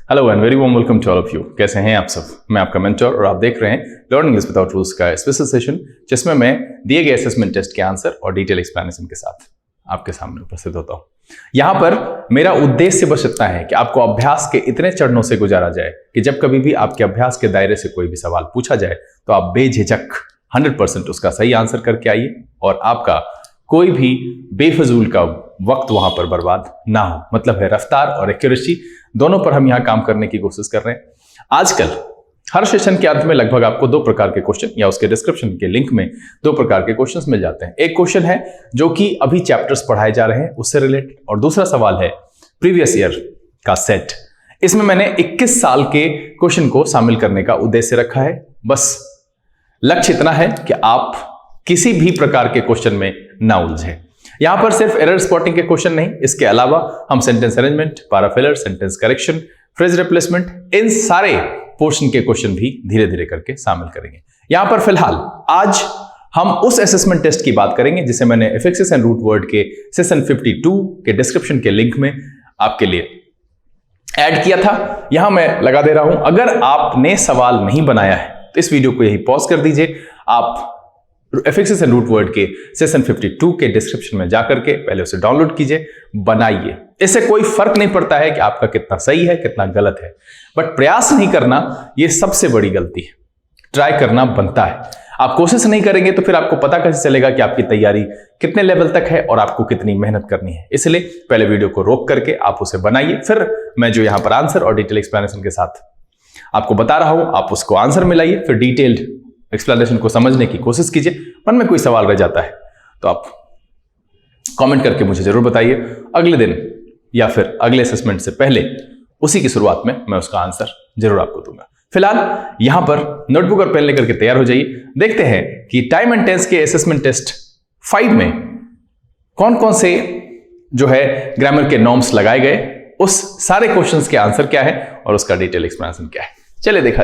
Hello and very warm welcome to all of you. कैसे हैं आप सब? मैं आपका मेंटर और आप देख रहे हैं लर्न इंग्लिश विदाउट रूल्स का स्पेशल सेशन, जिसमें मैं दिए गए असेसमेंट टेस्ट के आंसर और डिटेल एक्सप्लेनेशन के साथ आपके सामने उपस्थित होता हूं। यहां पर मेरा उद्देश्य बस इतना है कि आपको अभ्यास के इतने चरणों से गुजारा जाए कि जब कभी भी आपके अभ्यास के दायरे से कोई भी सवाल पूछा जाए तो आप बेझिझक 100% उसका सही आंसर करके आइए और आपका कोई भी बेफजूल का वक्त वहां पर बर्बाद ना हो। मतलब है रफ्तार और एक्यूरेसी दोनों पर हम यहां काम करने की कोशिश कर रहे हैं। आजकल हर सेशन के अंत में लगभग आपको दो प्रकार के क्वेश्चन या उसके डिस्क्रिप्शन के लिंक में दो प्रकार के क्वेश्चंस मिल जाते हैं। एक क्वेश्चन है जो कि अभी चैप्टर्स पढ़ाए जा रहे हैं उससे रिलेटेड, और दूसरा सवाल है प्रीवियस ईयर का सेट। इसमें मैंने 21 साल के क्वेश्चन को शामिल करने का उद्देश्य रखा है। बस लक्ष्य इतना है कि आप किसी भी प्रकार के क्वेश्चन में ना उलझे। यहां पर सिर्फ एरर स्पॉटिंग के क्वेश्चन नहीं, इसके अलावा हम sentence arrangement, para filler, sentence correction, phrase replacement, इन सारे पोर्शन के क्वेश्चन भी धीरे धीरे करके शामिल करेंगे। यहां पर फिलहाल आज हम उस असेसमेंट टेस्ट की बात करेंगे जिसे मैंने एफिक्सिस एंड रूट वर्ड के सेशन 52 के डिस्क्रिप्शन के लिंक में आपके लिए ऐड किया था। यहां मैं लगा दे रहा हूं, अगर आपने सवाल नहीं बनाया है तो इस वीडियो को यही पॉज कर दीजिए। आप एफिक्सिस एंड रूट वर्ड के सेशन 52 के डिस्क्रिप्शन में जाकर के पहले उसे डाउनलोड कीजिए, बनाइए। इससे कोई फर्क नहीं पड़ता है कि आपका कितना सही है कितना गलत है, बट प्रयास नहीं करना यह सबसे बड़ी गलती है। ट्राई करना बनता है। आप कोशिश नहीं करेंगे तो फिर आपको पता कैसे चलेगा कि आपकी तैयारी कितने लेवल तक है और आपको कितनी मेहनत करनी है। इसलिए पहले वीडियो को रोक करके आप उसे बनाइए, फिर मैं जो यहां पर आंसर और डिटेल एक्सप्लेनेशन के साथ आपको बता रहा हूं आप उसको आंसर मिलाइए, फिर डिटेल्ड एक्सप्लेनेशन को समझने की कोशिश कीजिए। मन में कोई सवाल रह जाता है तो आप कमेंट करके मुझे जरूर बताइए। अगले दिन या फिर अगले असेसमेंट से पहले उसी की शुरुआत में मैं उसका आंसर जरूर आपको दूंगा। फिलहाल यहां पर नोटबुक और पेन लेकर के तैयार हो जाइए। देखते हैं कि टाइम एंड टेंस के असेसमेंट टेस्ट 5 में कौन कौन से जो है ग्रामर के नॉर्म्स लगाए गए, उस सारे क्वेश्चंस के आंसर क्या है और उसका डिटेल एक्सप्लेनेशन क्या है। चलिए देखा।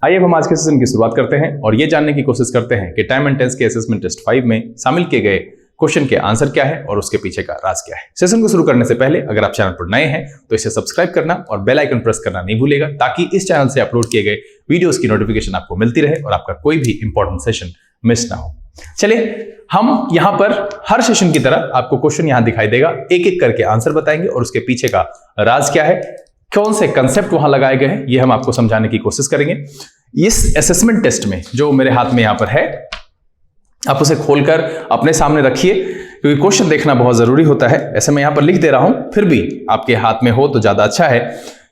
आइए हम आज के सेशन की शुरुआत करते हैं और यह जानने की कोशिश करते हैं कि टाइम एंड टेंस के असेसमेंट टेस्ट 5 में शामिल किए गए क्वेश्चन के आंसर क्या है और उसके पीछे का राज क्या है। सेशन को शुरू करने से पहले अगर आप चैनल पर नए हैं तो इसे सब्सक्राइब करना और बेल आइकन प्रेस करना नहीं भूलिएगा, ताकि इस चैनल से अपलोड किए गए वीडियोस की नोटिफिकेशन आपको मिलती रहे और आपका कोई भी इंपॉर्टेंट सेशन मिस ना हो। चलिए हम यहां पर हर सेशन की तरह आपको क्वेश्चन यहां दिखाई देगा, एक एक करके आंसर बताएंगे और उसके पीछे का राज क्या है, कौन से कंसेप्ट वहां लगाए गए हैं, यह हम आपको समझाने की कोशिश करेंगे। इस असेसमेंट टेस्ट में जो मेरे हाथ में यहां पर है, आप उसे खोलकर अपने सामने रखिए क्योंकि क्वेश्चन देखना बहुत जरूरी होता है। ऐसे मैं यहां पर लिख दे रहा हूं, फिर भी आपके हाथ में हो तो ज्यादा अच्छा है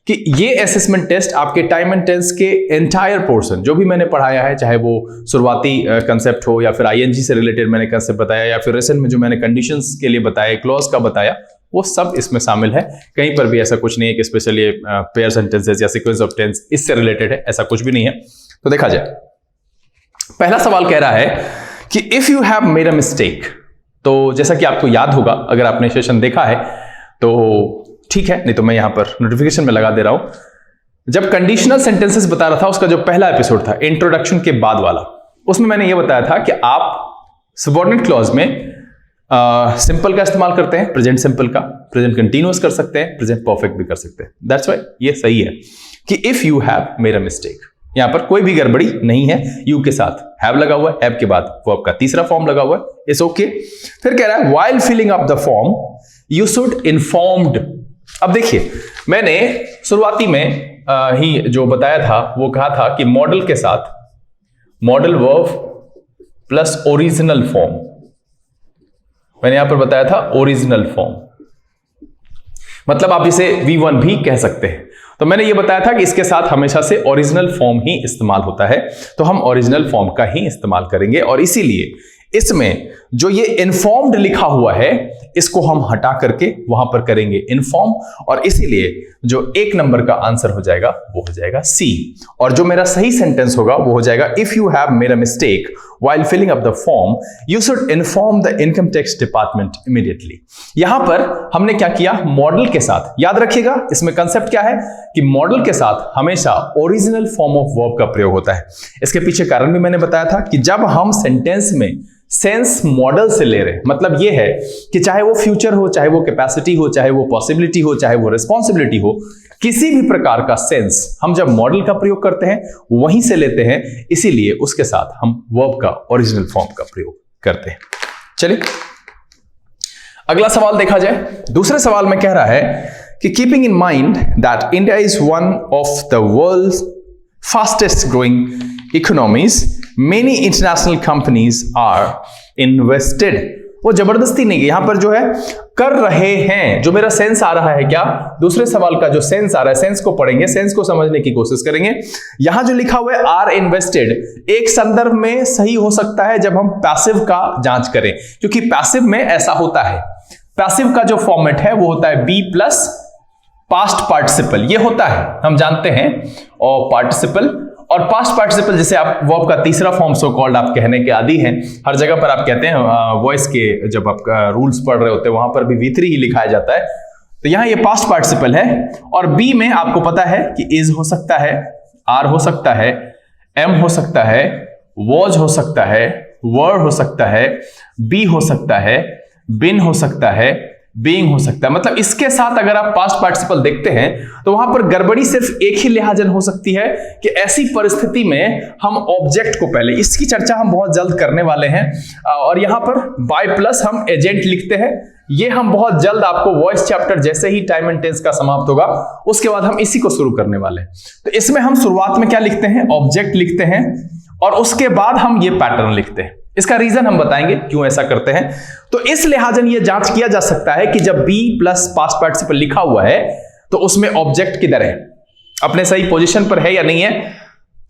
कि ये असेसमेंट टेस्ट आपके टाइम एंड टेंस के एंटायर पोर्शन जो भी मैंने पढ़ाया है, चाहे वो शुरुआती कंसेप्ट हो या फिर आईएनजी से रिलेटेड मैंने कंसेप्ट बताया या फिर रिसेंट में जो मैंने कंडीशंस के लिए बताया, क्लॉज का बताया, वो सब इसमें शामिल है। कहीं पर भी ऐसा कुछ नहीं है कि स्पेशली पेयर सेंटेंसेस या सीक्वेंस ऑफ टेंस इससे रिलेटेड है, ऐसा कुछ भी नहीं है। तो देखा जाए, पहला सवाल कह रहा है कि if you have made a mistake. तो जैसा कि आपको याद होगा, अगर आपने सेशन देखा है तो ठीक है, नहीं तो मैं यहां पर नोटिफिकेशन में लगा दे रहा हूं। जब कंडीशनल सेंटेंसेस बता रहा था, उसका जो पहला एपिसोड था इंट्रोडक्शन के बाद वाला, उसमें मैंने यह बताया था कि आप सबऑर्डिनेट क्लॉज में सिंपल का इस्तेमाल करते हैं, प्रेजेंट सिंपल का, प्रेजेंट कंटीन्यूअस कर सकते हैं, प्रेजेंट परफेक्ट भी कर सकते हैं। दैट्स व्हाई ये सही है कि if you have made a mistake, यहां पर कोई भी गड़बड़ी नहीं है। यू के साथ हैव लगा हुआ है, हैव के बाद वो आपका तीसरा फॉर्म लगा हुआ है, इट्स ओके। फिर कह रहा है while filling up the form you should informed. अब देखिए, मैंने शुरुआती में ही जो बताया था वो कहा था कि मॉडल के साथ modal verb plus original form, मैंने यहां पर बताया था ओरिजिनल फॉर्म, मतलब आप इसे V1 भी कह सकते हैं। तो मैंने यह बताया था कि इसके साथ हमेशा से ओरिजिनल फॉर्म ही इस्तेमाल होता है, तो हम ओरिजिनल फॉर्म का ही इस्तेमाल करेंगे। और इसीलिए इसमें जो ये इन्फॉर्म्ड लिखा हुआ है, इसको हम हटा करके वहां पर करेंगे इन्फॉर्म, और इसीलिए जो 1 नंबर का आंसर हो जाएगा वो हो जाएगा सी। और जो मेरा सही सेंटेंस होगा वो हो जाएगा if you have made a mistake while filling up the form, you should inform the income tax department immediately. यहां पर हमने क्या किया, मॉडल के साथ, याद रखिएगा इसमें कंसेप्ट क्या है कि मॉडल के साथ हमेशा ओरिजिनल फॉर्म ऑफ वर्ब का प्रयोग होता है। इसके पीछे कारण भी मैंने बताया था कि जब हम सेंटेंस में सेंस मॉडल से ले रहे हैं, मतलब ये है कि चाहे वो फ्यूचर हो, चाहे वो कैपेसिटी हो, चाहे वो पॉसिबिलिटी हो, चाहे वो रिस्पॉन्सिबिलिटी हो, किसी भी प्रकार का सेंस हम जब मॉडल का प्रयोग करते हैं वहीं से लेते हैं, इसीलिए उसके साथ हम वर्ब का ओरिजिनल फॉर्म का प्रयोग करते हैं। चलिए अगला सवाल देखा जाए। दूसरे सवाल में कह रहा है कि keeping in mind that India is one of the world's fastest growing economies, many international companies are invested. वो जबरदस्ती नहीं है, यहां पर जो है कर रहे हैं। जो मेरा सेंस आ रहा है, क्या दूसरे सवाल का जो सेंस आ रहा है, सेंस को पढ़ेंगे, सेंस को समझने की कोशिश करेंगे। यहां जो लिखा हुआ है आर इन्वेस्टेड, एक संदर्भ में सही हो सकता है जब हम पैसिव का जांच करें, क्योंकि पैसिव में ऐसा होता है, पैसिव का जो फॉर्मेट है वो होता है बी प्लस पास्ट पार्टिसिपल, ये होता है हम जानते हैं, और पार्टिसिपल और पास्ट पार्टिसिपल जैसे आप वर्ब का तीसरा फॉर्म सो कॉल्ड आप कहने के आदी हैं, हर जगह पर आप कहते हैं वॉइस के जब आप रूल्स पढ़ रहे होते हैं वहां पर भी V3 ही लिखाया जाता है, तो यहां ये पास्ट पार्टिसिपल है। और बी में आपको पता है कि इज हो सकता है, आर हो सकता है, एम हो सकता है, वॉज हो सकता है, वर हो सकता है, बी हो सकता है, बिन हो सकता है, बीइंग हो सकता है। मतलब इसके साथ अगर आप पास्ट पार्टिसिपल देखते हैं तो वहां पर गड़बड़ी सिर्फ एक ही लिहाजन हो सकती है कि ऐसी परिस्थिति में हम ऑब्जेक्ट को पहले, इसकी चर्चा हम बहुत जल्द करने वाले हैं, और यहां पर बाय प्लस हम एजेंट लिखते हैं, ये हम बहुत जल्द आपको वॉइस चैप्टर जैसे ही टाइम एंड टेंस का समाप्त होगा उसके बाद हम इसी को शुरू करने वाले हैं। तो इसमें हम शुरुआत में क्या लिखते हैं, ऑब्जेक्ट लिखते हैं, और उसके बाद हम ये पैटर्न लिखते हैं। इसका रीजन हम बताएंगे क्यों ऐसा करते हैं। तो इस लिहाजन ये जांच किया जा सकता है कि जब बी प्लस पास्ट पार्टिसिपल लिखा हुआ है तो उसमें ऑब्जेक्ट किधर है, अपने सही पोजीशन पर है या नहीं है,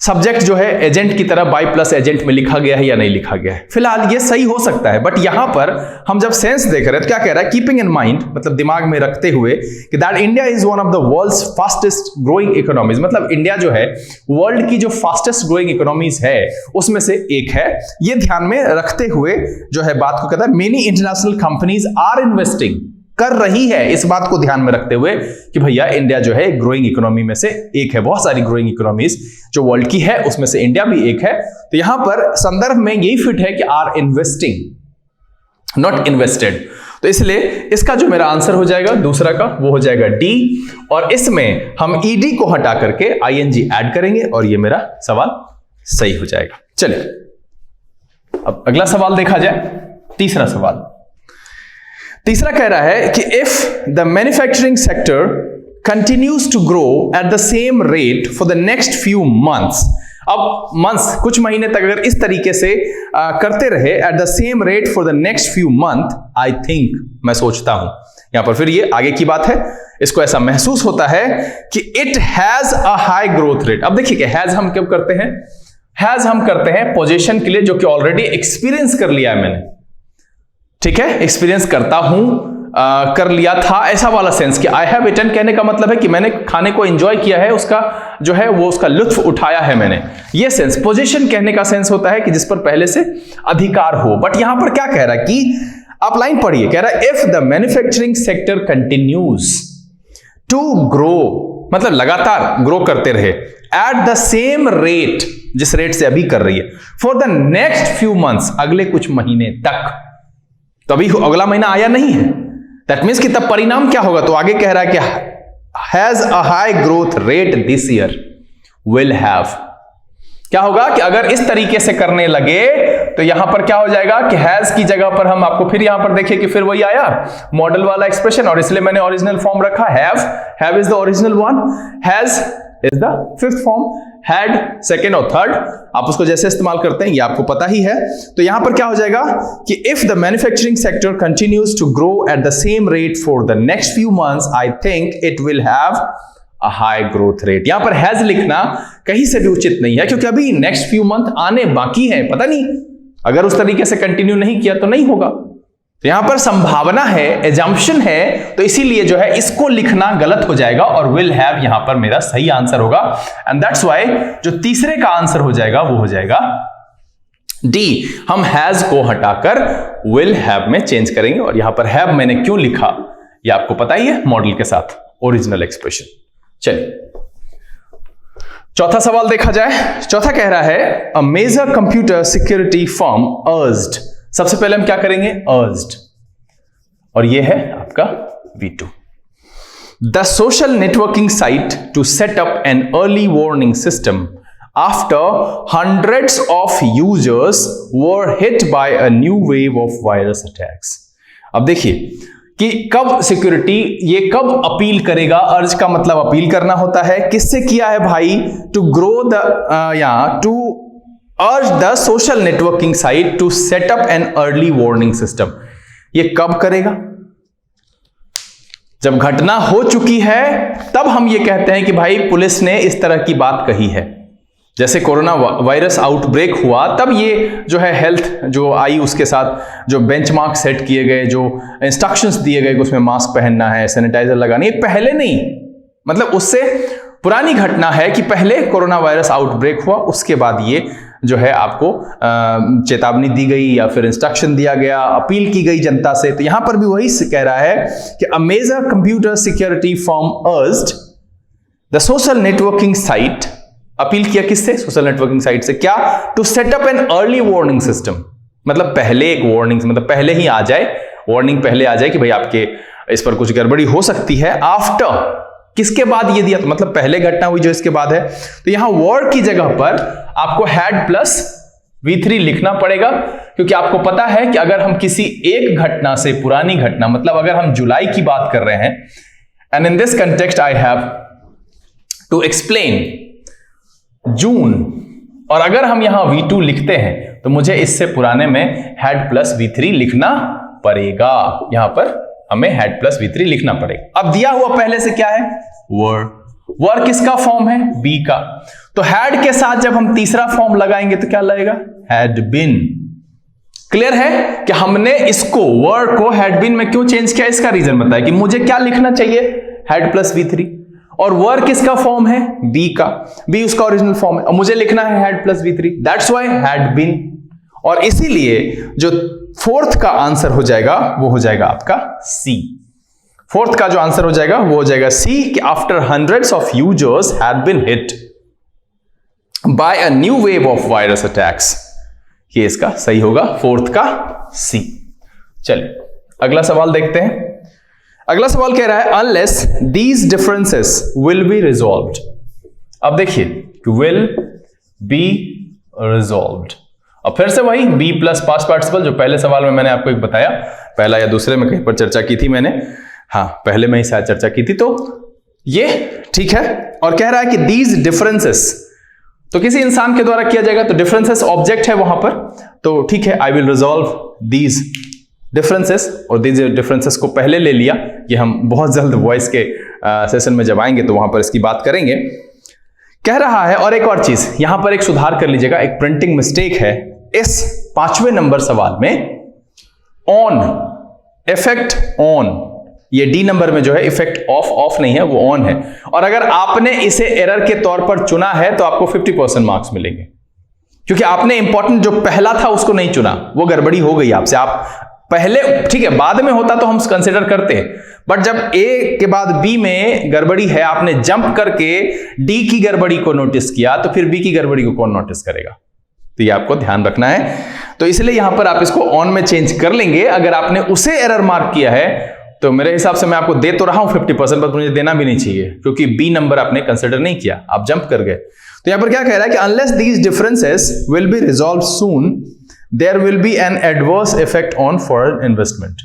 सब्जेक्ट जो है एजेंट की तरह बाय प्लस एजेंट में लिखा गया है या नहीं लिखा गया है। फिलहाल ये सही हो सकता है, बट यहां पर हम जब सेंस देख रहे हैं तो क्या कह रहा है, कीपिंग इन माइंड मतलब दिमाग में रखते हुए कि that India is one of the world's fastest growing economies, मतलब इंडिया जो है वर्ल्ड की जो फास्टेस्ट ग्रोइंग इकोनॉमीज है उसमें से एक है। ये ध्यान में रखते हुए जो है बात को कहता है many international companies are investing, कर रही है, इस बात को ध्यान में रखते हुए कि भैया इंडिया जो है ग्रोइंग इकोनॉमी में से एक है, बहुत सारी ग्रोइंग इकोनॉमीज जो वर्ल्ड की है उसमें से इंडिया भी एक है। तो यहां पर संदर्भ में यही फिट है कि आर इन्वेस्टिंग नॉट इन्वेस्टेड, तो इसलिए इसका जो मेरा आंसर हो जाएगा दूसरा का वो हो जाएगा डी, और इसमें हम ईडी को हटा करके आईएनजी ऐड करेंगे और ये मेरा सवाल सही हो जाएगा। चलिए अब अगला सवाल देखा जाए, तीसरा सवाल। तीसरा कह रहा है कि if the manufacturing sector continues to grow at the same rate for the next few months, अब मंथ्स कुछ महीने तक अगर इस तरीके से करते रहे at the same rate for the next few month, I think, मैं सोचता हूं, यहां पर फिर ये आगे की बात है, इसको ऐसा महसूस होता है कि it has a high growth rate. अब देखिए हैज हम कब करते हैं, हैज हम करते हैं पोजीशन के लिए जो कि ऑलरेडी एक्सपीरियंस कर लिया है मैंने, ठीक है, एक्सपीरियंस करता हूं, कर लिया था, ऐसा वाला सेंस कि आई हैव इटन कहने का मतलब है कि मैंने खाने को एंजॉय किया है, उसका जो है वो उसका लुत्फ उठाया है मैंने, ये सेंस। पोजीशन कहने का सेंस होता है कि जिस पर पहले से अधिकार हो। बट यहां पर क्या कह रहा है कि आप लाइन पढ़िए, कह रहा है if the manufacturing sector continues to grow, मतलब लगातार ग्रो करते रहे एट द सेम रेट, जिस रेट से अभी कर रही है, for the next few months, अगले कुछ महीने तक, तो अभी अगला महीना आया नहीं है, दैट मीन्स कि तब परिणाम क्या होगा, तो आगे कह रहा है कि has a high growth rate this year will have, क्या होगा कि अगर इस तरीके से करने लगे तो यहां पर क्या हो जाएगा कि हैज की जगह पर हम आपको फिर यहां पर देखिए कि फिर वही आया मॉडल वाला एक्सप्रेशन, और इसलिए मैंने ओरिजिनल फॉर्म रखा have is the original one, has is the fifth form, had second और थर्ड, आप उसको जैसे इस्तेमाल करते हैं ये आपको पता ही है। तो यहां पर क्या हो जाएगा कि if the manufacturing sector continues to grow at the same rate for the next few months, I think it will have a high growth rate. यहां पर हैज लिखना कहीं से भी उचित नहीं है, क्योंकि अभी नेक्स्ट फ्यू मंथ आने बाकी है, पता नहीं अगर उस तरीके से कंटिन्यू नहीं किया तो नहीं होगा। तो यहां पर संभावना है, एजम्पशन है, तो इसीलिए जो है इसको लिखना गलत हो जाएगा और विल हैव यहां पर मेरा सही आंसर होगा। एंड दैट्स व्हाई जो तीसरे का आंसर हो जाएगा वो हो जाएगा डी, हम हैज को हटाकर विल हैव में चेंज करेंगे, और यहां पर हैव मैंने क्यों लिखा ये आपको पता ही है, मॉडल के साथ ओरिजिनल एक्सप्रेशन। चलिए चौथा सवाल देखा जाए। चौथा कह रहा है a major computer security firm urged. सबसे पहले हम क्या करेंगे, अर्ज्ड, और ये है आपका V2। The social networking site to set up an early warning system after hundreds of users were hit by a new wave of virus attacks। अब देखिए कि कब सिक्योरिटी, ये कब अपील करेगा। अर्ज का मतलब अपील करना होता है, किससे किया है भाई, to grow the to urge the social networking site to set up an early warning system. ये कब करेगा, जब घटना हो चुकी है तब हम ये कहते हैं कि भाई पुलिस ने इस तरह की बात कही है। जैसे कोरोना वायरस आउटब्रेक हुआ तब ये जो है हेल्थ जो आई, उसके साथ जो बेंचमार्क सेट किए गए, जो इंस्ट्रक्शंस दिए गए कि उसमें मास्क पहनना है, सैनिटाइजर लगाना, ये पहले नहीं, मतलब उससे पुरानी घटना है कि पहले कोरोना वायरस आउटब्रेक हुआ, उसके बाद ये जो है आपको चेतावनी दी गई या फिर इंस्ट्रक्शन दिया गया, अपील की गई जनता से। तो यहां पर भी वही कह रहा है कि a major computer security firm urged the social networking site, appeal किया किससे, सोशल नेटवर्किंग साइट से, क्या, to set up an early warning system, मतलब पहले एक वार्निंग, मतलब पहले ही आ जाए, वार्निंग पहले आ जाए कि भाई आपके इस पर कुछ गड़बड़ी हो सकती है। आफ्टर, किसके बाद ये दिया, तो मतलब पहले घटना हुई जो इसके बाद है। तो यहां वर की जगह पर आपको हैड प्लस V3 लिखना पड़ेगा, क्योंकि आपको पता है कि अगर हम किसी एक घटना से, पुरानी घटना, मतलब अगर हम जुलाई की बात कर रहे हैं, and in this context I have to explain June, और अगर हम यहां V2 लिखते हैं तो मुझे इससे पुराने में हैड प्लस V3 लिखना पड़ेगा। यहां पर हमें हैड प्लस V3 लिखना पड़ेगा। अब दिया हुआ पहले से क्या है, वर। वर किसका फॉर्म है, बी का। तो हैड के साथ जब हम तीसरा फॉर्म लगाएंगे तो क्या लगेगा, हैड बीन। क्लियर है कि हमने इसको, वर को हैड बीन में क्यों चेंज किया, इसका रीजन बताया कि मुझे क्या लिखना चाहिए, हैड प्लस V3, और वर किसका फॉर्म है, बी का, बी उसका ओरिजिनल फॉर्म है, और मुझे लिखना है had plus V3, that's why had been. और इसीलिए जो फोर्थ का आंसर हो जाएगा वो हो जाएगा आपका सी। फोर्थ का जो आंसर हो जाएगा वो हो जाएगा सी, कि after hundreds of users have been hit by a new wave of virus attacks. ये इसका सही होगा, फोर्थ का सी। चलिए अगला सवाल देखते हैं। अगला सवाल कह रहा है unless these differences will B resolved. अब देखिए विल बी रिजॉल्व्ड, और फिर से वही बी प्लस पास्ट पार्टिसिपल, जो पहले सवाल में मैंने आपको एक बताया, पहला या दूसरे में कहीं पर चर्चा की थी मैंने, हाँ पहले में ही शायद चर्चा की थी। तो ये ठीक है, और कह रहा है कि दीज डिफरेंसेस तो किसी इंसान के द्वारा किया जाएगा, तो डिफरेंसेस ऑब्जेक्ट है वहां पर, तो ठीक है, I will resolve these differences, और दीज डिफरेंसेस को पहले ले लिया। ये हम बहुत जल्द वॉइस के सेशन में जब आएंगे तो वहां पर इसकी बात करेंगे। कह रहा है, और एक और चीज यहां पर एक सुधार कर लीजिएगा, एक प्रिंटिंग मिस्टेक है इस 5वें नंबर सवाल में। ऑन, इफेक्ट ऑन, ये डी नंबर में जो है इफेक्ट ऑफ, ऑफ नहीं है, वो ऑन है, और अगर आपने इसे एरर के तौर पर चुना है तो आपको 50% मार्क्स मिलेंगे, क्योंकि आपने इंपॉर्टेंट जो पहला था उसको नहीं चुना, वो गड़बड़ी हो गई आपसे। आप पहले, ठीक है, बाद में होता तो हम कंसिडर करते हैं, बट जब ए के बाद बी में गड़बड़ी है, आपने जंप करके डी की गड़बड़ी को नोटिस किया, तो फिर बी की गड़बड़ी को कौन नोटिस करेगा, तो ये आपको ध्यान रखना है। तो इसलिए यहां पर आप इसको ऑन में चेंज कर लेंगे। अगर आपने उसे एरर मार्क किया है तो मेरे हिसाब से मैं आपको दे तो रहा हूं 50%, पर मुझे देना भी नहीं चाहिए, क्योंकि बी नंबर आपने कंसिडर नहीं किया, आप जंप कर गए। तो यहां पर क्या कह रहा है कि unless these differences will be resolve soon there will be an adverse effect on foreign investment.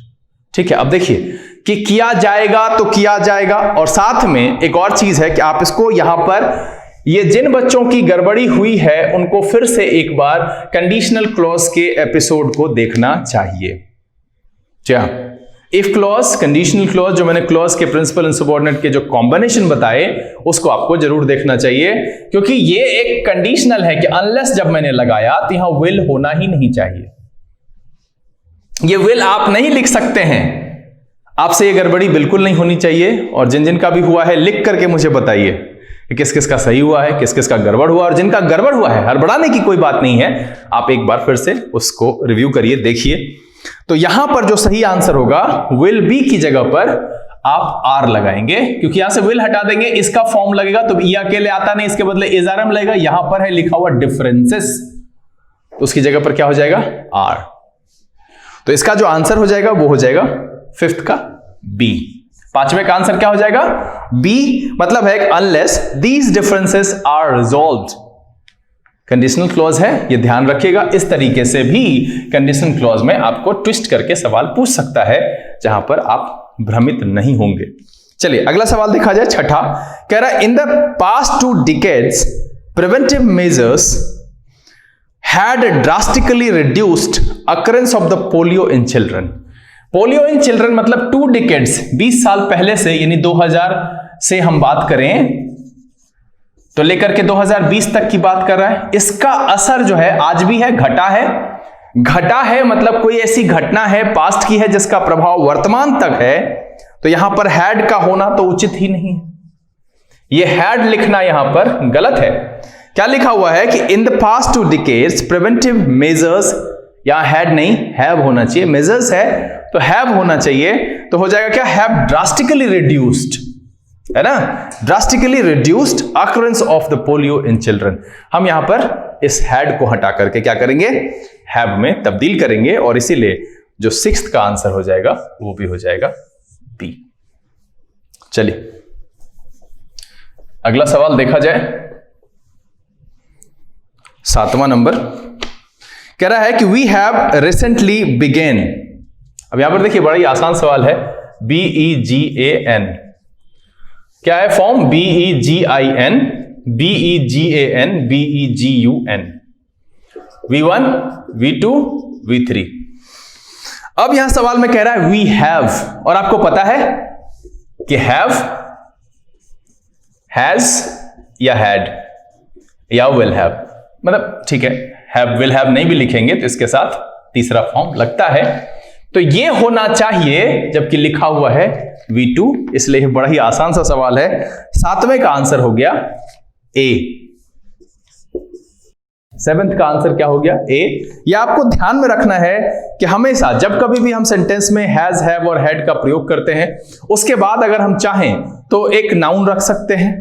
ठीक है, अब देखिए कि किया जाएगा तो किया जाएगा, और साथ में एक और चीज है कि आप इसको यहां पर, ये जिन बच्चों की गड़बड़ी हुई है उनको फिर से एक बार कंडीशनल क्लॉज के एपिसोड को देखना चाहिए। क्या इफ क्लॉज, कंडीशनल क्लॉज, जो मैंने क्लॉज के प्रिंसिपल एंड सबऑर्डिनेट के जो कॉम्बिनेशन बताए उसको आपको जरूर देखना चाहिए, क्योंकि ये एक कंडीशनल है कि अनलेस जब मैंने लगाया तो यहां विल होना ही नहीं चाहिए। ये विल आप नहीं लिख सकते हैं, आपसे ये गड़बड़ी बिल्कुल नहीं होनी चाहिए, और जिन जिन का भी हुआ है लिख करके मुझे बताइए कि किस किस का सही हुआ है, किस किस का गड़बड़ हुआ, और जिनका गड़बड़ हुआ है हड़बड़ाने की कोई बात नहीं है, आप एक बार फिर से उसको रिव्यू करिए, देखिए। तो यहां पर जो सही आंसर होगा विल बी की जगह पर आप आर लगाएंगे, क्योंकि यहां से विल हटा देंगे, इसका फॉर्म लगेगा तो ई अकेले आता नहीं, इसके बदले इजआरएम लगेगा। यहां पर है लिखा हुआ डिफरेंसेस, तो उसकी जगह पर क्या हो जाएगा, आर। तो इसका जो आंसर हो जाएगा वो हो जाएगा फिफ्थ का बी। पांचवें का आंसर क्या हो जाएगा, बी। मतलब है unless these differences are resolved. Conditional clause है, ये ध्यान रखिएगा। इस तरीके से भी कंडीशनल क्लॉज में आपको ट्विस्ट करके सवाल पूछ सकता है, जहां पर आप भ्रमित नहीं होंगे। चलिए अगला सवाल देखा जाए, छठा। कह रहा है in the past 2 decades preventive measures had drastically reduced occurrence of the polio in children। Polio in children मतलब 2 decades 20 साल पहले से, यानी 2000 से हम बात करें तो लेकर के 2020 तक की बात कर रहा है। इसका असर जो है आज भी है, घटा है। घटा है मतलब कोई ऐसी घटना है पास्ट की है जिसका प्रभाव वर्तमान तक है, तो यहां पर हैड का होना तो उचित ही नहीं। यह हैड लिखना यहां पर गलत है। क्या लिखा हुआ है कि in the past 2 decades preventive measures, यहां हैड नहीं हैव होना चाहिए, मेजर्स है तो हैव होना चाहिए, तो हो जाएगा क्या, हैव ड्रास्टिकली रिड्यूस्ड, है ना, drastically reduced occurrence of the polio in children. हम यहां पर इस हैड को हटा करके क्या करेंगे, हैव में तब्दील करेंगे, और इसीलिए जो 6th का आंसर हो जाएगा वो भी हो जाएगा बी। चलिए अगला सवाल देखा जाए, 7वां नंबर। कह रहा है कि वी हैव रिसेंटली बिगेन। अब यहां पर देखिए बड़ा ही आसान सवाल है, BEGAN क्या है form, BEGIN, BEGAN, BEGUN, V1, V2, V3। अब यहां सवाल में कह रहा है वी हैव, और आपको पता है कि हैव, हैज या हैड या विल हैव, मतलब ठीक है, हैव विल हैव नहीं भी लिखेंगे तो इसके साथ तीसरा फॉर्म लगता है, तो ये होना चाहिए, जबकि लिखा हुआ है V2, इसलिए बड़ा ही आसान सा सवाल है। 7वें का आंसर हो गया ए। 7th का आंसर क्या हो गया, ए। यह आपको ध्यान में रखना है कि हमेशा जब कभी भी हम सेंटेंस में हैज, हैव और हैड का प्रयोग करते हैं, उसके बाद अगर हम चाहें तो एक नाउन रख सकते हैं,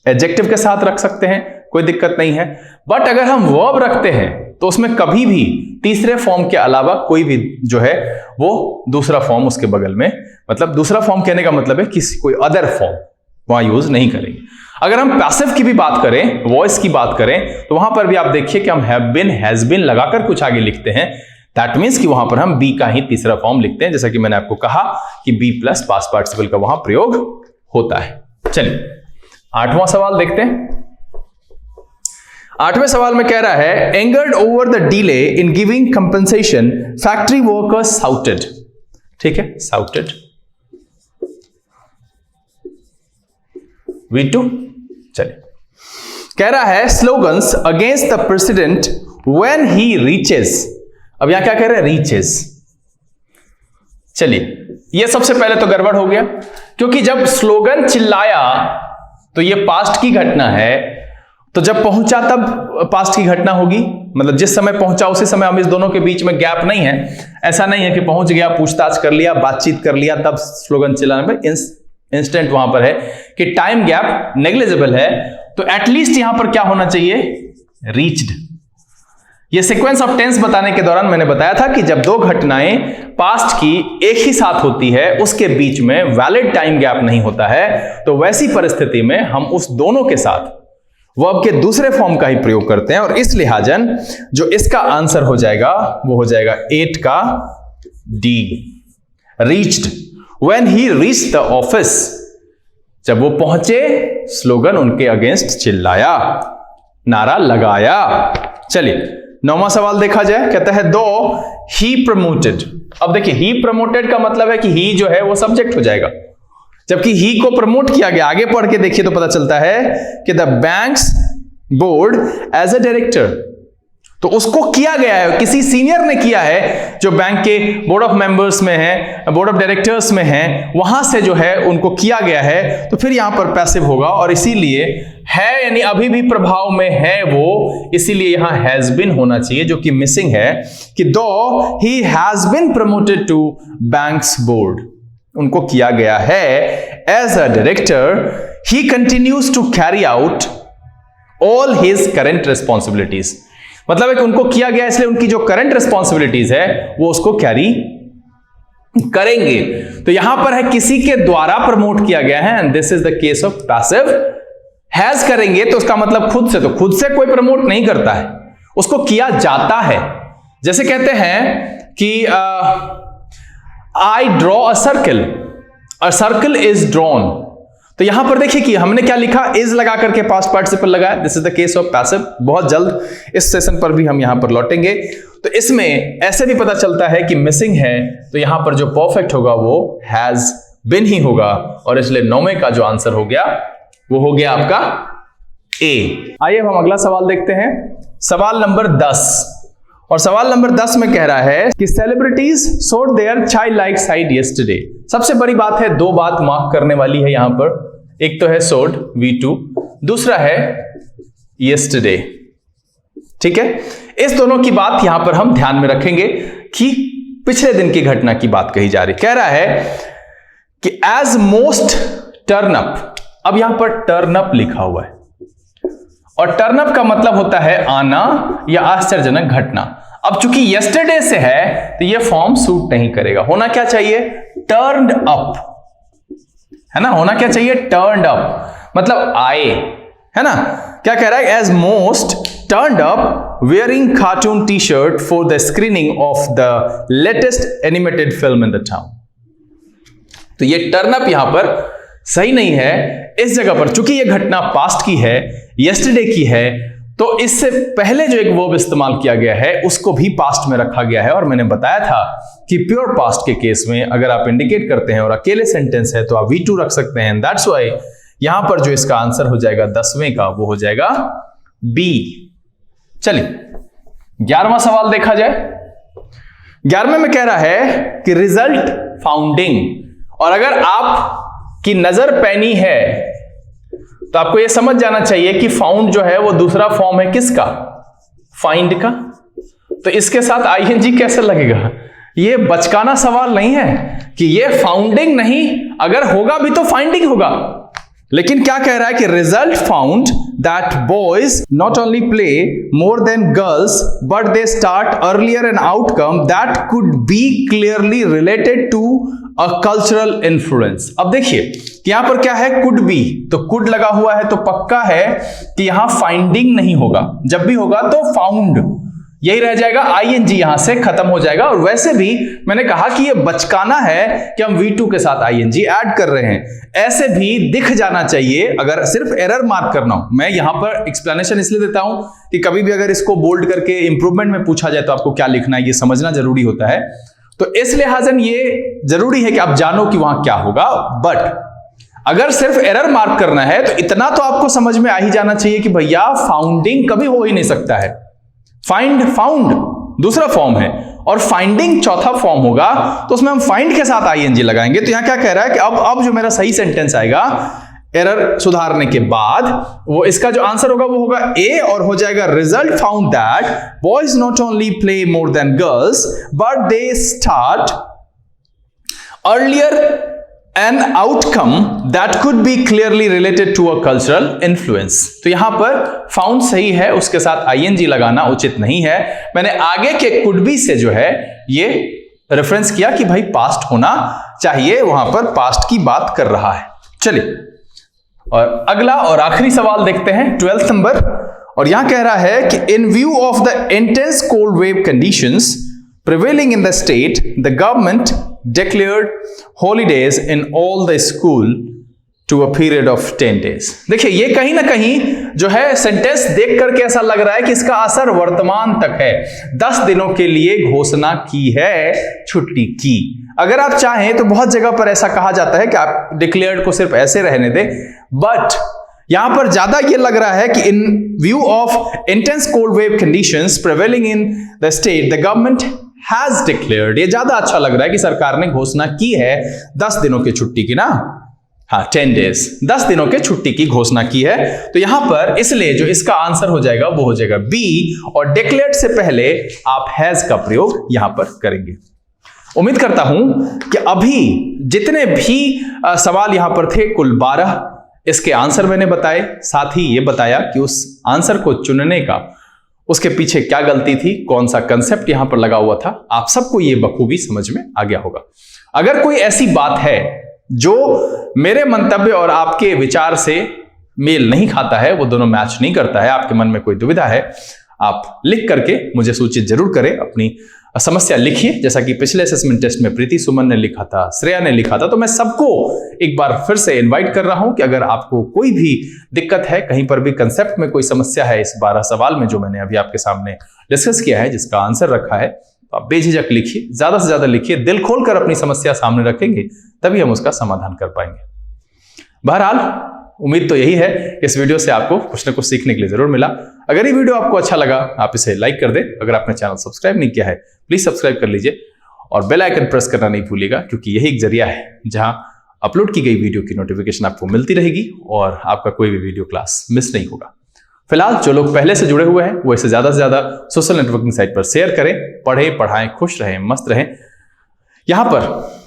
एडजेक्टिव के साथ रख सकते हैं, कोई दिक्कत नहीं है। बट अगर हम वर्ब रखते हैं तो उसमें कभी भी तीसरे फॉर्म के अलावा कोई भी जो है वो दूसरा फॉर्म उसके बगल में, मतलब दूसरा फॉर्म कहने का मतलब है किसी कोई अदर फॉर्म वहां यूज नहीं करेंगे। अगर हम पैसिव की भी बात करें, वॉइस की बात करें, तो वहां पर भी आप देखिए कि हम हैव बीन, हैज बीन लगाकर कुछ आगे लिखते हैं, दैट मीन्स कि वहां पर हम बी का ही तीसरा फॉर्म लिखते हैं, जैसा कि मैंने आपको कहा कि बी प्लस पास्ट पार्टिसिपल का वहां प्रयोग होता है। चलिए 8वां सवाल देखते हैं। 8वें सवाल में कह रहा है angered over the delay in giving compensation factory workers shouted. ठीक है, साउटेड V2। चलिए कह रहा है slogans against the president when he reaches. अब यहां क्या कह रहे हैं, रीचेस। चलिए ये सबसे पहले तो गड़बड़ हो गया, क्योंकि जब स्लोगन चिल्लाया तो ये पास्ट की घटना है, तो जब पहुंचा तब पास्ट की घटना होगी, मतलब जिस समय पहुंचा उसी समय। हम इस दोनों के बीच में गैप नहीं है, ऐसा नहीं है कि पहुंच गया, पूछताछ कर लिया, बातचीत कर लिया, तब स्लोगन चिल्लाने पर इंस्टेंट वहां पर है कि टाइम गैप नेग्लिजिबल है, तो एटलीस्ट यहां पर क्या होना चाहिए, रीच्ड। ये सीक्वेंस ऑफ टेंस बताने के दौरान मैंने बताया था कि जब दो घटनाएं पास्ट की एक ही साथ होती है, उसके बीच में वैलिड टाइम गैप नहीं होता है, तो वैसी परिस्थिति में हम उस दोनों के साथ वर्ब के दूसरे फॉर्म का ही प्रयोग करते हैं, और इस लिहाजन जो इसका आंसर हो जाएगा वो हो जाएगा 8 का D, reached. When he reached the office, जब वो पहुंचे, स्लोगन उनके अगेंस्ट चिल्लाया, नारा लगाया। चलिए 9वां सवाल देखा जाए। कहता है दो ही प्रमोटेड। अब देखिए ही प्रमोटेड का मतलब है कि ही जो है वो सब्जेक्ट हो जाएगा, जबकि ही को प्रमोट किया गया। आगे पढ़ के देखिए तो पता चलता है कि the banks board as a director, तो उसको किया गया है, किसी सीनियर ने किया है जो बैंक के बोर्ड ऑफ मेंबर्स में है, बोर्ड ऑफ डायरेक्टर्स में है, वहां से जो है उनको किया गया है, तो फिर यहां पर पैसिव होगा। और इसीलिए है यानी अभी भी प्रभाव में है वो, इसीलिए यहां हैज बीन होना चाहिए, जो कि मिसिंग है कि दो ही has been promoted to banks board, उनको किया गया है as a director, he continues to carry out all his current responsibilities. मतलब है कि उनको किया गया इसलिए उनकी जो करंट रिस्पॉन्सिबिलिटीज है वो उसको कैरी करेंगे। तो यहां पर है किसी के द्वारा प्रमोट किया गया है, and this is the case of passive. Has करेंगे तो उसका मतलब खुद से, तो खुद से कोई प्रमोट नहीं करता है, उसको किया जाता है। जैसे कहते हैं कि I draw a circle is drawn, तो यहां पर देखिए कि हमने क्या लिखा, इज लगा करके पास्ट पार्टिसिपल लगाया, this is the case of passive. बहुत जल्द इस सेशन पर भी हम यहां पर लौटेंगे। तो इसमें ऐसे भी पता चलता है कि मिसिंग है, तो यहां पर जो परफेक्ट होगा वो हैज बिन ही होगा, और इसलिए 9वें का जो आंसर हो गया वो हो गया आपका ए। आइए हम अगला सवाल देखते हैं, सवाल नंबर 10। और सवाल नंबर 10 में कह रहा है कि celebrities showed their child like side yesterday. सबसे बड़ी बात है, दो बात मार्क करने वाली है यहां पर, एक तो है शोड V2, दूसरा है यस्टरडे। ठीक है, इस दोनों की बात यहां पर हम ध्यान में रखेंगे कि पिछले दिन की घटना की बात कही जा रही। कह रहा है कि एज मोस्ट टर्न अप, अब यहां पर टर्न अप लिखा हुआ है, और टर्न अप का मतलब होता है आना या आश्चर्यजनक घटना। अब चूंकि यस्टरडे से है तो यह फॉर्म सूट नहीं करेगा, होना क्या चाहिए, टर्न्ड अप, है ना, होना क्या चाहिए, टर्न्ड अप, मतलब आए, है ना। क्या कह रहा है, as most turned up wearing cartoon t-shirt for the screening of the latest animated film in the town। तो ये टर्न अप यहां पर सही नहीं है इस जगह पर, चूंकि ये घटना पास्ट की है, यस्टरडे की है, तो इससे पहले जो एक वर्ब इस्तेमाल किया गया है उसको भी पास्ट में रखा गया है। और मैंने बताया था कि प्योर पास्ट के केस में अगर आप इंडिकेट करते हैं और अकेले सेंटेंस है तो आप V2 रख सकते हैं। दैट्स व्हाई यहां पर जो इसका आंसर हो जाएगा 10वें का वो हो जाएगा बी। चलिए 11वां सवाल देखा जाए। 11वें में कह रहा है कि रिजल्ट फाउंडिंग, और अगर आप की नजर पैनी है तो आपको यह समझ जाना चाहिए कि फाउंड जो है वो दूसरा फॉर्म है किसका, फाइंड का। तो इसके साथ आईएनजी कैसे लगेगा, ये बचकाना सवाल नहीं है कि ये फाउंडिंग नहीं, अगर होगा भी तो फाइंडिंग होगा। लेकिन क्या कह रहा है कि result found that boys not only play more than girls but they start earlier an outcome that could be clearly related to a cultural influence. अब देखिए कि यहां पर क्या है, कुड बी, तो कुड लगा हुआ है तो पक्का है कि यहां फाइंडिंग नहीं होगा, जब भी होगा तो फाउंड, यही रह जाएगा, आईएनजी यहां से खत्म हो जाएगा। और वैसे भी मैंने कहा कि ये बचकाना है कि हम V2 के साथ आईएनजी ऐड कर रहे हैं, ऐसे भी दिख जाना चाहिए अगर सिर्फ एरर मार्क करना हो। मैं यहां पर एक्सप्लेनेशन इसलिए देता हूं कि कभी भी अगर इसको बोल्ड करके इंप्रूवमेंट में पूछा जाए तो आपको क्या लिखना है ये समझना जरूरी होता है। तो इस लिहाजन ये जरूरी है कि आप जानो कि वहां क्या होगा, बट अगर सिर्फ एरर मार्क करना है तो इतना तो आपको समझ में आ ही जाना चाहिए कि भैया फाउंडिंग कभी हो ही नहीं सकता है। फाइंड, फाउंड दूसरा फॉर्म है और फाइंडिंग चौथा फॉर्म होगा, तो उसमें हम फाइंड के साथ आईएनजी लगाएंगे। तो यहां क्या कह रहा है कि अब जो मेरा सही सेंटेंस आएगा एरर सुधारने के बाद, वो इसका जो आंसर होगा वो होगा ए, और हो जाएगा result found that boys not only play more than girls but they start earlier an outcome that could be clearly related to a cultural influence। तो यहां पर found सही है, उसके साथ ing लगाना उचित नहीं है। मैंने आगे के could be से जो है ये रेफरेंस किया कि भाई पास्ट होना चाहिए, वहां पर पास्ट की बात कर रहा है। चलिए और अगला और आखिरी सवाल देखते हैं, 12th नंबर। और यहां कह रहा है कि in view of the intense cold wave conditions prevailing in the state, the government declared holidays in all the school to a period of 10 days। देखिए ये कहीं ना कहीं जो है सेंटेंस देख करके ऐसा लग रहा है कि इसका असर वर्तमान तक है। 10 दिनों के लिए घोषणा की है छुट्टी की। अगर आप चाहें तो बहुत जगह पर ऐसा कहा जाता है कि आप डिक्लेयर्ड को सिर्फ ऐसे रहने दें, बट यहां पर ज्यादा ये लग रहा है कि इन view of intense cold wave conditions prevailing in the state the government has declared, ये ज्यादा अच्छा लग रहा है कि सरकार ने घोषणा की है 10 दिनों की छुट्टी की ना, हाँ 10 डेज, 10 दिनों के छुट्टी की घोषणा की है। तो यहां पर इसलिए जो इसका आंसर हो जाएगा वो हो जाएगा बी, और डिक्लेयर्ड से पहले आप हैज का प्रयोग यहां पर करेंगे। उम्मीद करता हूं कि अभी जितने भी सवाल यहां पर थे कुल 12, इसके आंसर मैंने बताए, साथ ही ये बताया कि उस आंसर को चुनने का उसके पीछे क्या गलती थी, कौन सा कंसेप्ट यहां पर लगा हुआ था, आप सबको ये बखूबी समझ में आ गया होगा। अगर कोई ऐसी बात है जो मेरे मंतव्य और आपके विचार से मेल नहीं खाता है, वो दोनों मैच नहीं करता है, आपके मन में कोई दुविधा है, आप लिख करके मुझे सूचित जरूर करें, अपनी समस्या लिखिए। जैसा कि पिछले असेसमेंट टेस्ट में प्रीति सुमन ने लिखा था, श्रेया ने लिखा था, तो मैं सबको एक बार फिर से इनवाइट कर रहा हूं कि अगर आपको कोई भी दिक्कत है, कहीं पर भी कंसेप्ट में कोई समस्या है इस 12 सवाल में जो मैंने अभी आपके सामने डिस्कस किया है, जिसका आंसर रखा है, तो आप बेझिझक लिखिए, ज्यादा से ज्यादा लिखिए, दिल खोलकर अपनी समस्या सामने रखेंगे तभी हम उसका समाधान कर पाएंगे। बहरहाल उम्मीद तो यही है कि इस वीडियो से आपको कुछ ना कुछ सीखने के लिए जरूर मिला। अगर ये वीडियो आपको अच्छा लगा आप इसे लाइक कर दें, अगर आपने चैनल सब्सक्राइब नहीं किया है प्लीज सब्सक्राइब कर लीजिए और बेल आइकन प्रेस करना नहीं भूलिएगा, क्योंकि यही एक जरिया है जहां अपलोड की गई वीडियो की नोटिफिकेशन आपको मिलती रहेगी और आपका कोई भी वीडियो क्लास मिस नहीं होगा। फिलहाल जो लोग पहले से जुड़े हुए हैं वो इसे ज्यादा से ज्यादा सोशल नेटवर्किंग साइट पर शेयर करें, पढ़ें, पढ़ाएं, खुश रहें, मस्त रहें। यहां पर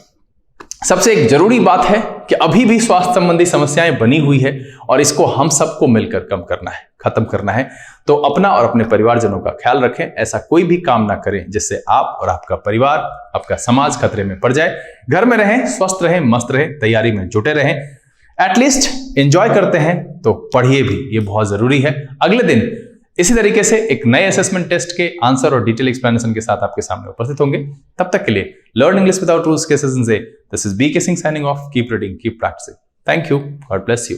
सबसे एक जरूरी बात है कि अभी भी स्वास्थ्य संबंधी समस्याएं बनी हुई है और इसको हम सबको मिलकर कम करना है, खत्म करना है। तो अपना और अपने परिवारजनों का ख्याल रखें, ऐसा कोई भी काम ना करें जिससे आप और आपका परिवार, आपका समाज खतरे में पड़ जाए। घर में रहें, स्वस्थ रहें, मस्त रहें, तैयारी में जुटे रहें, एटलीस्ट एंजॉय करते हैं तो पढ़िए भी, ये बहुत जरूरी है। अगले दिन इसी तरीके से एक नए असेसमेंट टेस्ट के आंसर और डिटेल एक्सप्लेनेशन के साथ आपके सामने उपस्थित होंगे। तब तक के लिए लर्न इंग्लिश विदाउट रूल्स के सेशन से this is B K Singh signing off. Keep reading, keep practising. Thank you, God bless you.